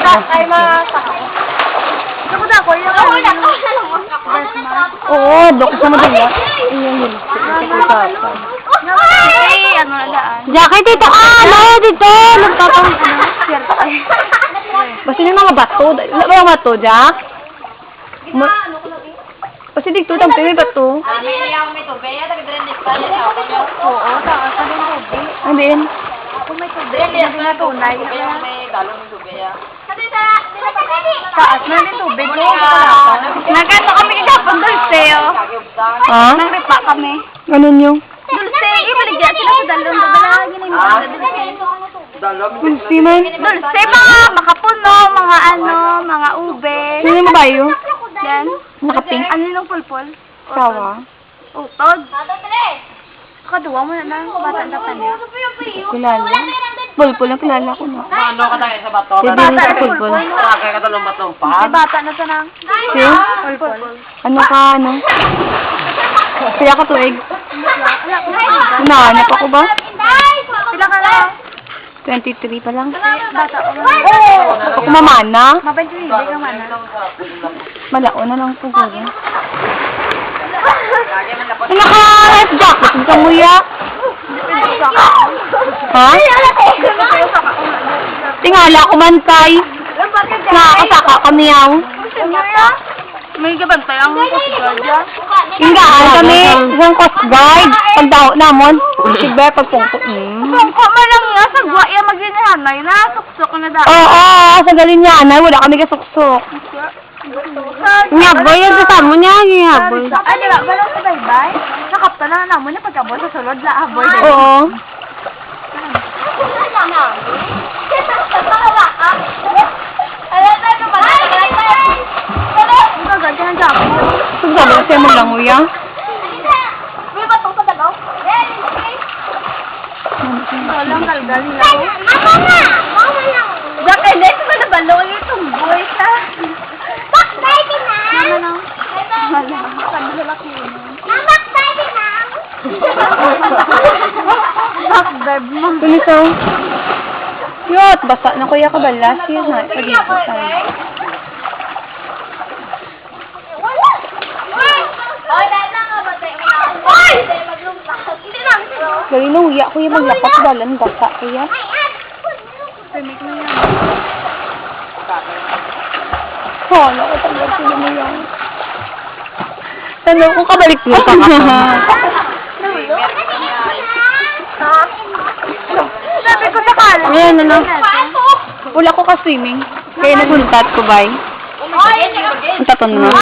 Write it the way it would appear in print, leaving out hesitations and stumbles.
Ay, masakay. Gusto ko na ko, yung Oo, dok sa madula. Iyon yun. Ay, ano na daan? Jackie, dito ka! Ano, dito! Nagpapang... Basta yung mga bato. Wala ba yung bato, Jack? Kasi dito, tampi may bato. May tubig, nag-drink pa niya. Oo, taas na yung tubig. Ano din? Kung may tubig, hindi na tunay. May galong ng tubig. Taas na yung tubig. Nagkano kami kagapon, Dulce, oh. Ha? Nangripa kami. Ganun yung... Dulce, ibaligyan sila sa dalong. Babalagin na yung mga Dulce. Kunsi man. Dulce, mga makapuno, mga ano, mga ube. Sino yung babayo? Yan. Nakapink? Ano yung pulpul? Sawa? Utod. Kaduwa mo na lang, bata na pa niya. Kilala? Pulpul ang kilala ko na. Ano ka tayo sa bato? Si Dino sa pulpul. Kaya ka talong batong Si pa? bata na sa nang. Si? Pulpul. Ano ka, ano? Kaya ka tuig? Hinahanap ako ba? Sila ka lang. 23 pa lang. Bata ko lang. Ako mamana. Mabait yung hindi ka man. Malao na lang siguro. Naka-life jacket yung kamuya. Ha? Tingala ko man kay. Nakakasaka kami yaw. May gabantay ang coast guard yan. Hingaan kami. Isang coast guard. Pagdaho namon. Sigber pagpungko. Kung kama lang nga, sa guwaya maginihanay na, suksok na daan. Oo, sa galin niya. Anay, wala kami kasuksok. Ngaboy, yung kasama niya. Ngaboy. Ay, di ba? Walang sa baybay? Nakapta na naman yung pagkabot sa sulod na aboy. Oo. Sabi kasi mo lang, uya. Walang galgal nila. Diyan kay Nes, manabalo yung tumboy ka. Mama nang. Sabi sa laki yun. Bakbeb mo. Tumisaw. Yot, basa na kuya ka balas. Yun ha, pag-ipo tayo. Galing na uya, kuya maglapat balan, basa kaya. Pimik mo yan. Hala, katagad sila mo yan. Tanong kung kabalik mo pa ka. Sabi ko sa kalan. Ayan, ano. Wala ko ka-swimming. Kaya naguntat ko, bay. Ang taton mo.